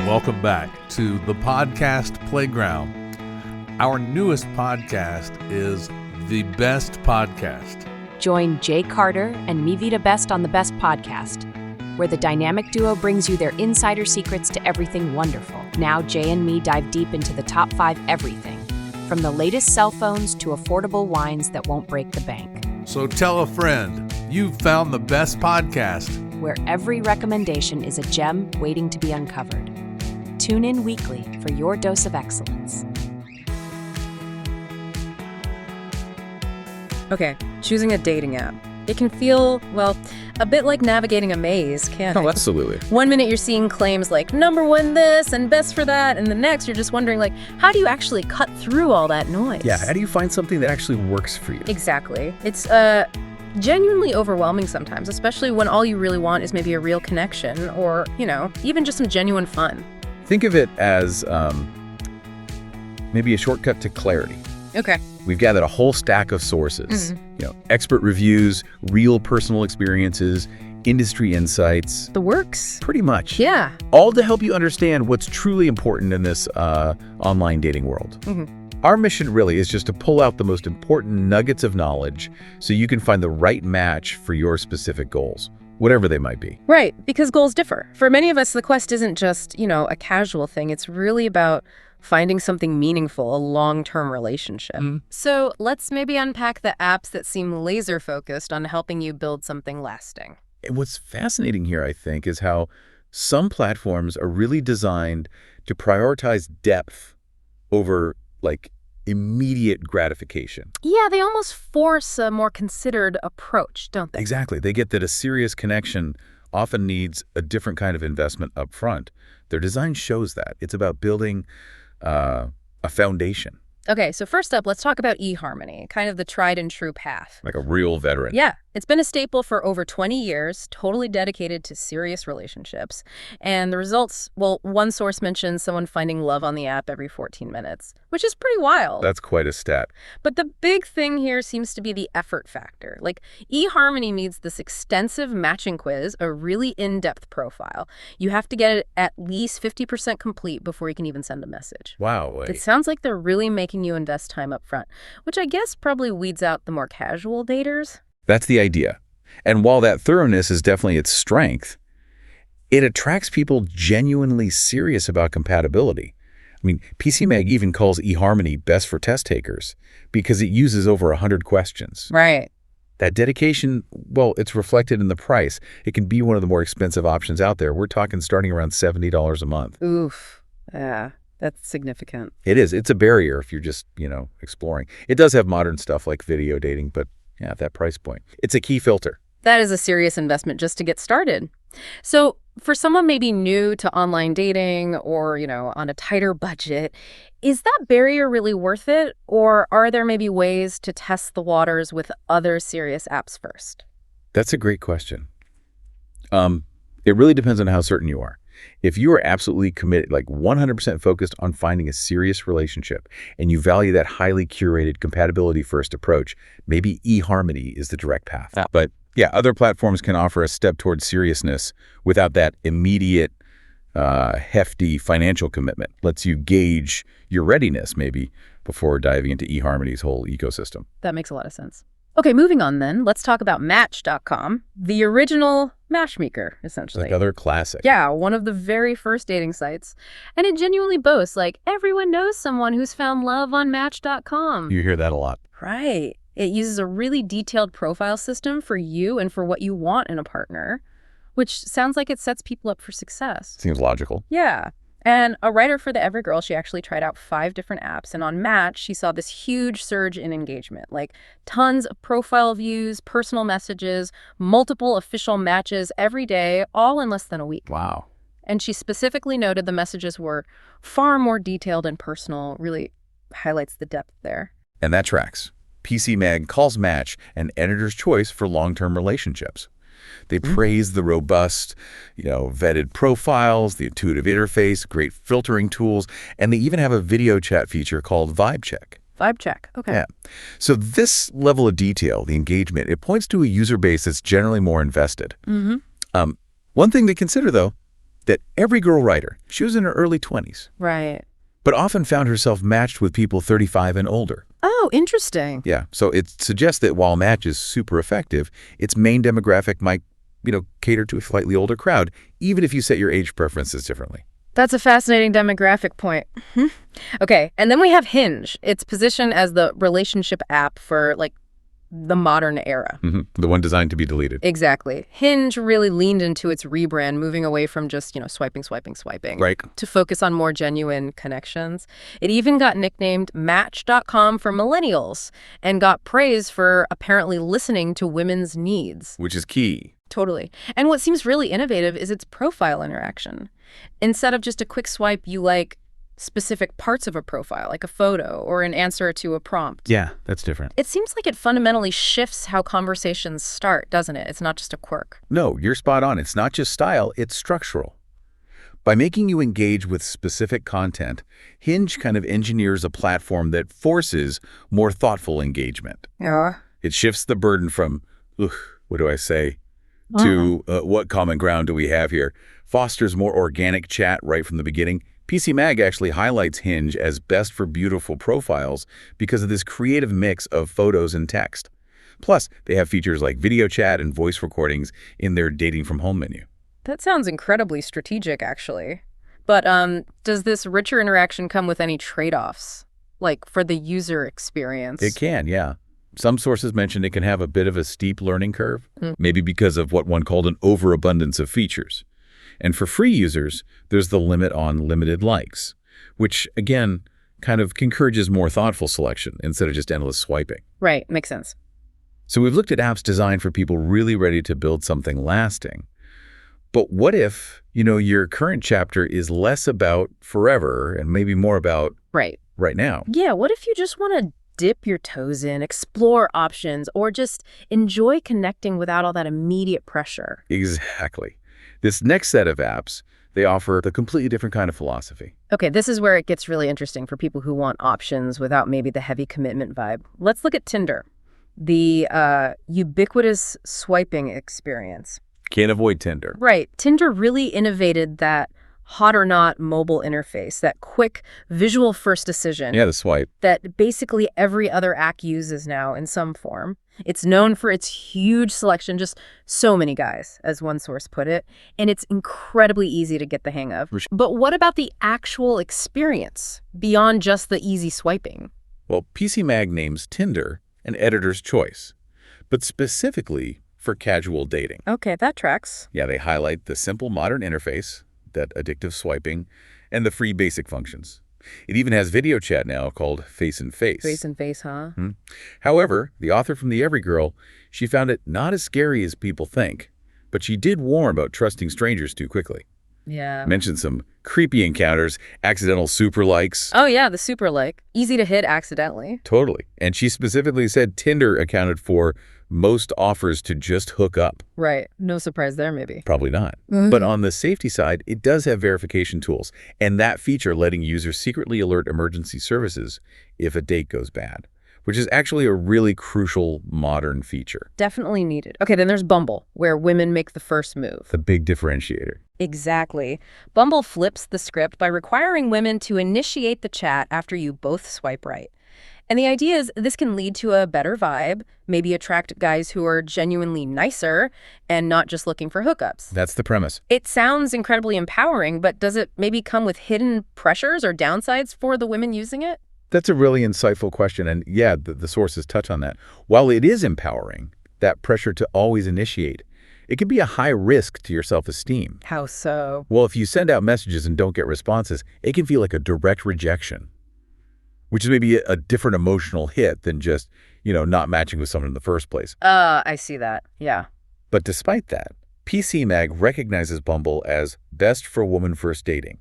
Welcome back to the podcast playground. Our newest podcast is The Best Podcast. Join Jay Carter and me, Vida Best, on The Best Podcast, where the dynamic duo brings you their insider secrets to everything wonderful. Now Jay and me dive deep into the top 5 everything, from the latest cell phones to affordable wines that won't break the bank. So tell a friend, you've found The Best Podcast, where every recommendation is a gem waiting to be uncovered. Tune in weekly for your dose of excellence. Okay, choosing a dating app. It can feel, well, a bit like navigating a maze, can't it? Oh, absolutely. One minute you're seeing claims like #1 this and best for that, and the next you're just wondering, like, how do you actually cut through all that noise? Yeah, how do you find something that actually works for you? Exactly. It's genuinely overwhelming sometimes, especially when all you really want is maybe a real connection or, even just some genuine fun. Think of it as maybe a shortcut to clarity. Okay. We've gathered a whole stack of sources, expert reviews, real personal experiences, industry insights. The works. Pretty much. Yeah. All to help you understand what's truly important in this online dating world. Mm-hmm. Our mission really is just to pull out the most important nuggets of knowledge so you can find the right match for your specific goals, whatever they might be. Right, because goals differ. For many of us, the quest isn't just, a casual thing. It's really about finding something meaningful, a long-term relationship. So let's maybe unpack the apps that seem laser-focused on helping you build something lasting. And what's fascinating here, I think, is how some platforms are really designed to prioritize depth over, immediate gratification. Yeah, they almost force a more considered approach, don't they? Exactly. They get that a serious connection often needs a different kind of investment up front. Their design shows that. It's about building a foundation. Okay, so first up, let's talk about eHarmony, kind of the tried and true path. Like a real veteran. Yeah, it's been a staple for over 20 years, totally dedicated to serious relationships. And the results, well, one source mentions someone finding love on the app every 14 minutes, which is pretty wild. That's quite a stat. But the big thing here seems to be the effort factor. eHarmony needs this extensive matching quiz, a really in-depth profile. You have to get it at least 50% complete before you can even send a message. Wow. It sounds like they're really making you invest time up front, which I guess probably weeds out the more casual daters. That's the idea. And while that thoroughness is definitely its strength, it attracts people genuinely serious about compatibility. I mean, PCMag even calls eHarmony best for test takers because it uses over 100 questions. Right. That dedication, well, it's reflected in the price. It can be one of the more expensive options out there. We're talking starting around $70 a month. Oof. Yeah. That's significant. It is. It's a barrier if you're just, exploring. It does have modern stuff like video dating, but yeah, at that price point, it's a key filter. That is a serious investment just to get started. So for someone maybe new to online dating or, on a tighter budget, is that barrier really worth it? Or are there maybe ways to test the waters with other serious apps first? That's a great question. It really depends on how certain you are. If you are absolutely committed, 100% focused on finding a serious relationship, and you value that highly curated compatibility-first approach, maybe eHarmony is the direct path. Yeah. But yeah, other platforms can offer a step towards seriousness without that immediate, hefty financial commitment. Lets you gauge your readiness, maybe, before diving into eHarmony's whole ecosystem. That makes a lot of sense. Okay, moving on then. Let's talk about Match.com, the original matchmaker, essentially. Another classic. Yeah, one of the very first dating sites. And it genuinely boasts, everyone knows someone who's found love on Match.com. You hear that a lot. Right. It uses a really detailed profile system for you and for what you want in a partner, which sounds like it sets people up for success. Seems logical. Yeah. And a writer for the Evergirl, she actually tried out 5 different apps. And on Match, she saw this huge surge in engagement, tons of profile views, personal messages, multiple official matches every day, all in less than a week. Wow. And she specifically noted the messages were far more detailed and personal, really highlights the depth there. And that tracks. PCMag calls Match an editor's choice for long-term relationships. They praise the robust, vetted profiles, the intuitive interface, great filtering tools, and they even have a video chat feature called Vibe Check. Vibe check. Okay. Yeah. So this level of detail, the engagement, it points to a user base that's generally more invested. Mm-hmm. One thing to consider, though, that every girl writer, she was in her early 20s, Right. but often found herself matched with people 35 and older. Oh, interesting. Yeah, so it suggests that while Match is super effective, its main demographic might, cater to a slightly older crowd, even if you set your age preferences differently. That's a fascinating demographic point. Okay, and then we have Hinge. It's positioned as the relationship app for, the modern era. The one designed to be deleted. Exactly. Hinge really leaned into its rebrand, moving away from just, swiping, Right. to focus on more genuine connections. It even got nicknamed Match.com for millennials and got praise for apparently listening to women's needs. Which is key. Totally. And what seems really innovative is its profile interaction. Instead of just a quick swipe, you like specific parts of a profile, like a photo or an answer to a prompt. Yeah, that's different. It seems like it fundamentally shifts how conversations start, doesn't it? It's not just a quirk. No, you're spot on. It's not just style, it's structural. By making you engage with specific content, Hinge kind of engineers a platform that forces more thoughtful engagement. Yeah. It shifts the burden from, what do I say, to what common ground do we have here? Fosters more organic chat right from the beginning. PC Mag actually highlights Hinge as best for beautiful profiles because of this creative mix of photos and text. Plus, they have features like video chat and voice recordings in their dating from home menu. That sounds incredibly strategic, actually. But does this richer interaction come with any trade-offs, like for the user experience? It can, yeah. Some sources mention it can have a bit of a steep learning curve, maybe because of what one called an overabundance of features. And for free users, there's the limit on limited likes, which, again, kind of encourages more thoughtful selection instead of just endless swiping. Right, makes sense. So we've looked at apps designed for people really ready to build something lasting. But what if, your current chapter is less about forever and maybe more about right now? Yeah, what if you just want to dip your toes in, explore options, or just enjoy connecting without all that immediate pressure? Exactly. This next set of apps, they offer a completely different kind of philosophy. Okay, this is where it gets really interesting for people who want options without maybe the heavy commitment vibe. Let's look at Tinder, the ubiquitous swiping experience. Can't avoid Tinder. Right. Tinder really innovated that hot or not mobile interface, that quick visual first decision. Yeah, the swipe. That basically every other app uses now in some form. It's known for its huge selection, just so many guys, as one source put it, and it's incredibly easy to get the hang of. But what about the actual experience, beyond just the easy swiping? Well, PC Mag names Tinder an editor's choice, but specifically for casual dating. Okay, that tracks. Yeah, they highlight the simple modern interface, that addictive swiping, and the free basic functions. It even has video chat now called Face and Face. Face and Face, huh? However, the author from The Every Girl, she found it not as scary as people think, but she did warn about trusting strangers too quickly. Yeah. Mentioned some creepy encounters, accidental super likes. Oh, yeah, the super like. Easy to hit accidentally. Totally. And she specifically said Tinder accounted for most offers to just hook up. Right. No surprise there, maybe. Probably not. But on the safety side, it does have verification tools, and that feature letting users secretly alert emergency services if a date goes bad, which is actually a really crucial modern feature. Definitely needed. Okay, then there's Bumble, where women make the first move. The big differentiator. Exactly. Bumble flips the script by requiring women to initiate the chat after you both swipe right. And the idea is this can lead to a better vibe, maybe attract guys who are genuinely nicer and not just looking for hookups. That's the premise. It sounds incredibly empowering, but does it maybe come with hidden pressures or downsides for the women using it? That's a really insightful question, and yeah, the sources touch on that. While it is empowering, that pressure to always initiate, it can be a high risk to your self-esteem. How so? Well, if you send out messages and don't get responses, it can feel like a direct rejection, which is maybe a different emotional hit than just, not matching with someone in the first place. I see that. Yeah. But despite that, PC Mag recognizes Bumble as best for woman first dating.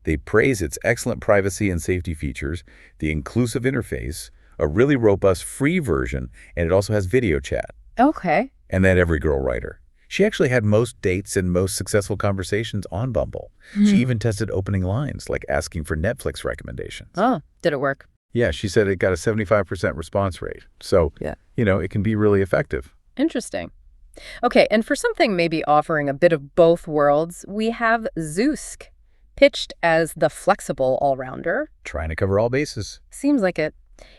They praise its excellent privacy and safety features, the inclusive interface, a really robust free version, and it also has video chat. Okay. And that Every Girl writer. She actually had most dates and most successful conversations on Bumble. She even tested opening lines, like asking for Netflix recommendations. Oh, did it work? Yeah, she said it got a 75% response rate. So, Yeah. It can be really effective. Interesting. Okay, and for something maybe offering a bit of both worlds, we have Zoosk, pitched as the flexible all-rounder. Trying to cover all bases. Seems like it.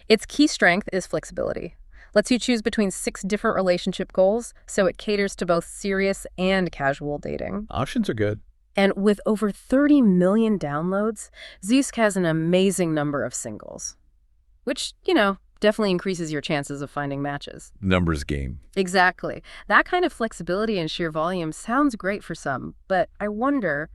Its key strength is flexibility. Lets you choose between 6 different relationship goals, so it caters to both serious and casual dating. Options are good. And with over 30 million downloads, Zoosk has an amazing number of singles. Which, definitely increases your chances of finding matches. Numbers game. Exactly. That kind of flexibility and sheer volume sounds great for some, but I wonder,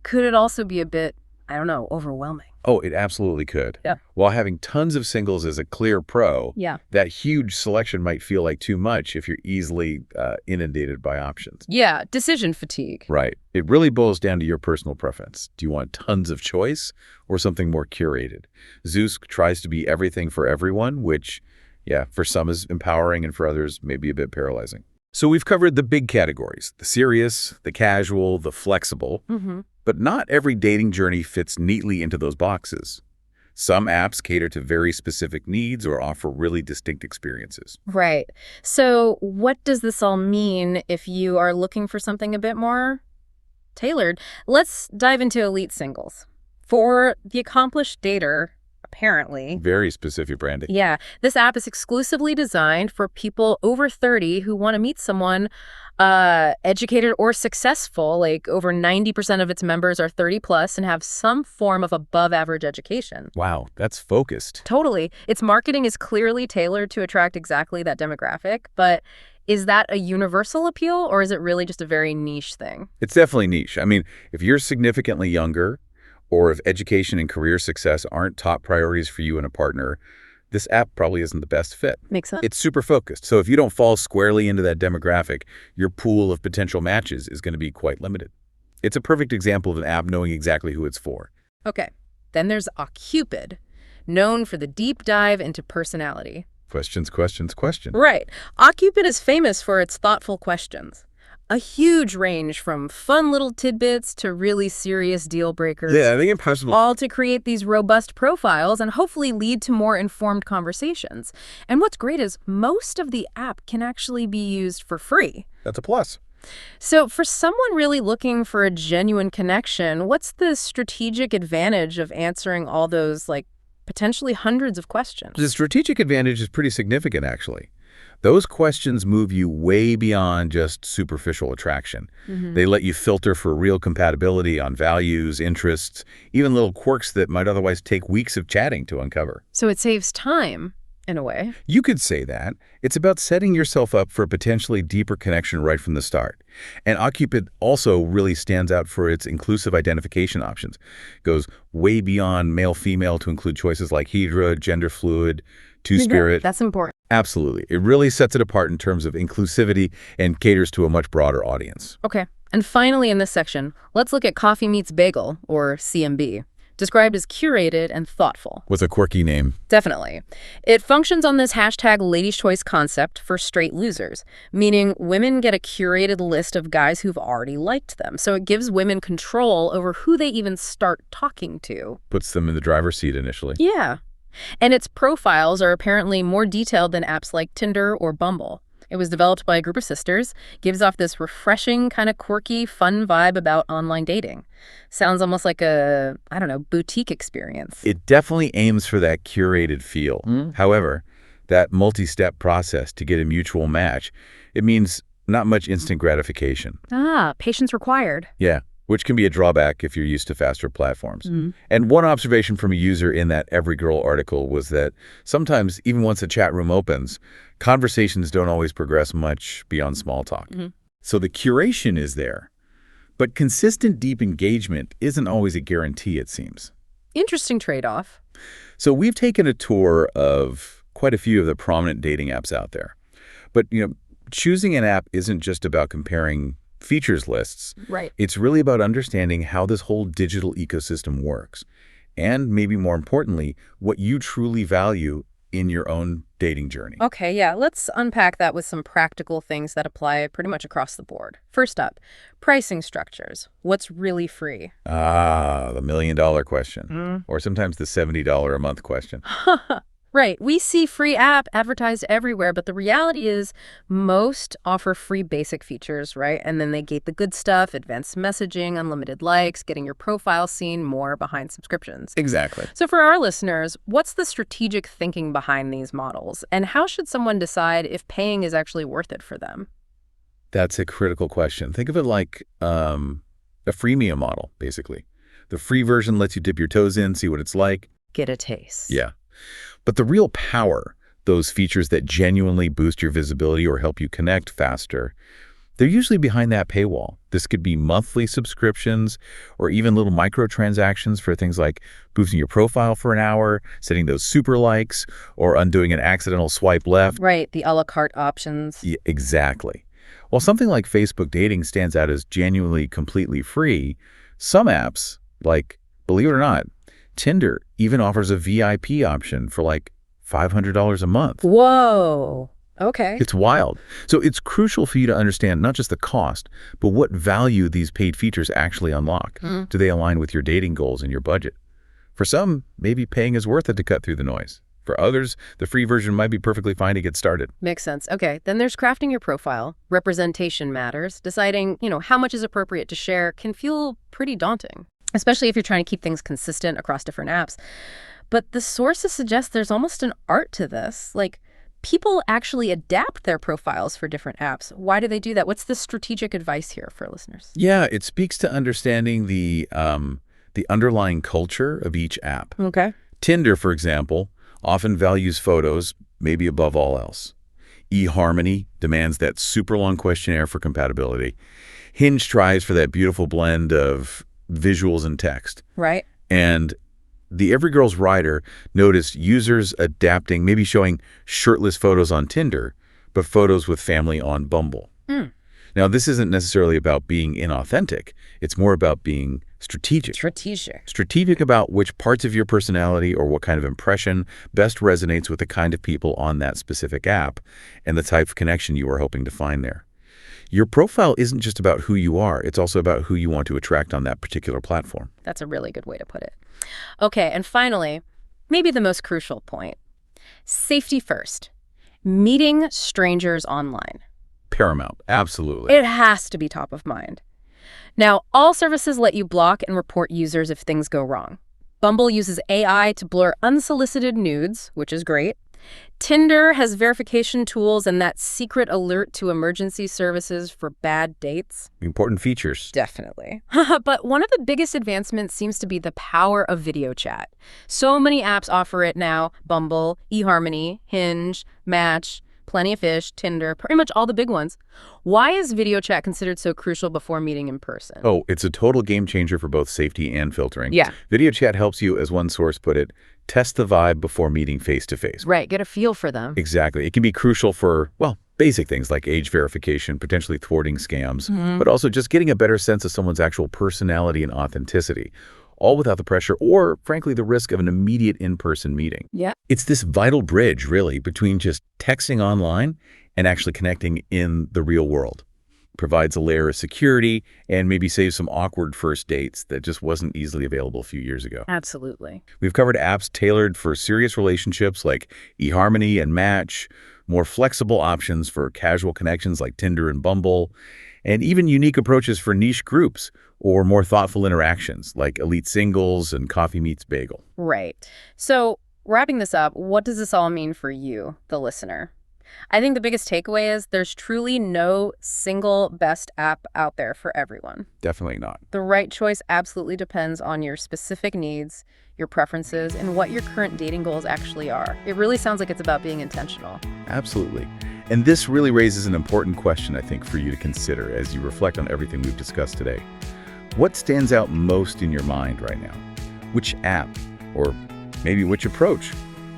could it also be a bit, overwhelming? Oh, it absolutely could. Yeah. While having tons of singles is a clear pro, Yeah. that huge selection might feel like too much if you're easily inundated by options. Yeah, decision fatigue. Right. It really boils down to your personal preference. Do you want tons of choice or something more curated? Zoosk tries to be everything for everyone, which, for some is empowering and for others may be a bit paralyzing. So we've covered the big categories, the serious, the casual, the flexible. Mm-hmm. But not every dating journey fits neatly into those boxes. Some apps cater to very specific needs or offer really distinct experiences. Right. So what does this all mean if you are looking for something a bit more tailored? Let's dive into elite singles. For the accomplished dater, apparently. Very specific branding. Yeah. This app is exclusively designed for people over 30 who want to meet someone educated or successful. Like over 90% of its members are 30 plus and have some form of above average education. Wow, that's focused. Totally. Its marketing is clearly tailored to attract exactly that demographic, but is that a universal appeal or is it really just a very niche thing? It's definitely niche. I mean, if you're significantly younger or if education and career success aren't top priorities for you and a partner, this app probably isn't the best fit. Makes sense. It's super focused. So if you don't fall squarely into that demographic, your pool of potential matches is going to be quite limited. It's a perfect example of an app knowing exactly who it's for. Okay. Then there's OkCupid, known for the deep dive into personality. Questions. Right. OkCupid is famous for its thoughtful questions. A huge range from fun little tidbits to really serious deal breakers. Yeah, I think impossible. All to create these robust profiles and hopefully lead to more informed conversations. And what's great is most of the app can actually be used for free. That's a plus. So for someone really looking for a genuine connection, what's the strategic advantage of answering all those, potentially hundreds of questions? The strategic advantage is pretty significant, actually. Those questions move you way beyond just superficial attraction. Mm-hmm. They let you filter for real compatibility on values, interests, even little quirks that might otherwise take weeks of chatting to uncover. So it saves time, in a way. You could say that. It's about setting yourself up for a potentially deeper connection right from the start. And OkCupid also really stands out for its inclusive identification options. Goes way beyond male-female to include choices like Hydra, gender fluid, two-spirit. That's important. Absolutely. It really sets it apart in terms of inclusivity and caters to a much broader audience. Okay. And finally in this section, let's look at Coffee Meets Bagel, or CMB, described as curated and thoughtful. With a quirky name. Definitely. It functions on this hashtag ladies' choice concept for straight losers, meaning women get a curated list of guys who've already liked them. So it gives women control over who they even start talking to. Puts them in the driver's seat initially. Yeah. And its profiles are apparently more detailed than apps like Tinder or Bumble. It was developed by a group of sisters, gives off this refreshing, kind of quirky, fun vibe about online dating. Sounds almost like a, boutique experience. It definitely aims for that curated feel. However, that multi-step process to get a mutual match, it means not much instant gratification. Patience required. Yeah. Which can be a drawback if you're used to faster platforms. And one observation from a user in that Every Girl article was that sometimes, even once a chat room opens, conversations don't always progress much beyond small talk. So the curation is there, but consistent deep engagement isn't always a guarantee, it seems. Interesting trade-off. So we've taken a tour of quite a few of the prominent dating apps out there. But, choosing an app isn't just about comparing features lists. Right. It's really about understanding how this whole digital ecosystem works. And maybe more importantly, what you truly value in your own dating journey. Okay, yeah, let's unpack that with some practical things that apply pretty much across the board. First up, pricing structures. What's really free? The $1 million question. Or sometimes the $70 a month question. Right. We see free app advertised everywhere, but the reality is most offer free basic features, right? And then they gate the good stuff, advanced messaging, unlimited likes, getting your profile seen, more behind subscriptions. Exactly. So for our listeners, what's the strategic thinking behind these models? And how should someone decide if paying is actually worth it for them? That's a critical question. Think of it like a freemium model, basically. The free version lets you dip your toes in, see what it's like. Get a taste. Yeah. But the real power, those features that genuinely boost your visibility or help you connect faster, they're usually behind that paywall. This could be monthly subscriptions or even little microtransactions for things like boosting your profile for an hour, setting those super likes, or undoing an accidental swipe left. Right, the a la carte options. Yeah, exactly. While something like Facebook Dating stands out as genuinely completely free, some apps, like, believe it or not, Tinder even offers a VIP option for like $500 a month. Whoa. Okay. It's wild. So it's crucial for you to understand not just the cost, but what value these paid features actually unlock. Do they align with your dating goals and your budget? For some, maybe paying is worth it to cut through the noise. For others, the free version might be perfectly fine to get started. Makes sense. Okay, then there's crafting your profile. Representation matters. Deciding, how much is appropriate to share can feel pretty daunting, especially if you're trying to keep things consistent across different apps. But the sources suggest there's almost an art to this. Like, people actually adapt their profiles for different apps. Why do they do that? What's the strategic advice here for listeners? Yeah, it speaks to understanding the underlying culture of each app. Okay. Tinder, for example, often values photos, maybe above all else. eHarmony demands that super long questionnaire for compatibility. Hinge tries for that beautiful blend of visuals and text. Right. And the Every Girl's Writer noticed users adapting, maybe showing shirtless photos on Tinder, but photos with family on Bumble. Now, this isn't necessarily about being inauthentic. It's more about being strategic. Strategic about which parts of your personality or what kind of impression best resonates with the kind of people on that specific app and the type of connection you are hoping to find there. Your profile isn't just about who you are. It's also about who you want to attract on that particular platform. That's a really good way to put it. Okay, and finally, maybe the most crucial point. Safety first. Meeting strangers online. Paramount. Absolutely. It has to be top of mind. Now, all services let you block and report users if things go wrong. Bumble uses AI to blur unsolicited nudes, which is great. Tinder has verification tools and that secret alert to emergency services for bad dates. Important features. Definitely. But one of the biggest advancements seems to be the power of video chat. So many apps offer it now. Bumble, eHarmony, Hinge, Match, Plenty of Fish, Tinder, pretty much all the big ones. Why is video chat considered so crucial before meeting in person? Oh, it's a total game changer for both safety and filtering. Yeah. Video chat helps you, as one source put it, test the vibe before meeting face-to-face. Right, get a feel for them. Exactly. It can be crucial for, well, basic things like age verification, potentially thwarting scams, but also just getting a better sense of someone's actual personality and authenticity, all without the pressure or, frankly, the risk of an immediate in-person meeting. Yeah. It's this vital bridge, really, between just texting online and actually connecting in the real world. Provides a layer of security and maybe saves some awkward first dates that just wasn't easily available a few years ago. Absolutely. We've covered apps tailored for serious relationships like eHarmony and Match, more flexible options for casual connections like Tinder and Bumble, and even unique approaches for niche groups or more thoughtful interactions like Elite Singles and Coffee Meets Bagel. Right. So wrapping this up, what does this all mean for you, the listener? I think the biggest takeaway is there's truly no single best app out there for everyone. Definitely not. The right choice absolutely depends on your specific needs, your preferences, and what your current dating goals actually are. It really sounds like it's about being intentional. Absolutely. And this really raises an important question, I think, for you to consider as you reflect on everything we've discussed today. What stands out most in your mind right now? Which app, or maybe which approach,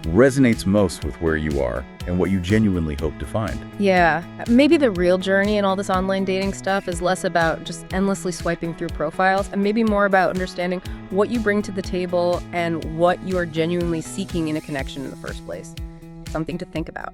resonates most with where you are and what you genuinely hope to find? Yeah, maybe the real journey in all this online dating stuff is less about just endlessly swiping through profiles and maybe more about understanding what you bring to the table and what you are genuinely seeking in a connection in the first place. Something to think about.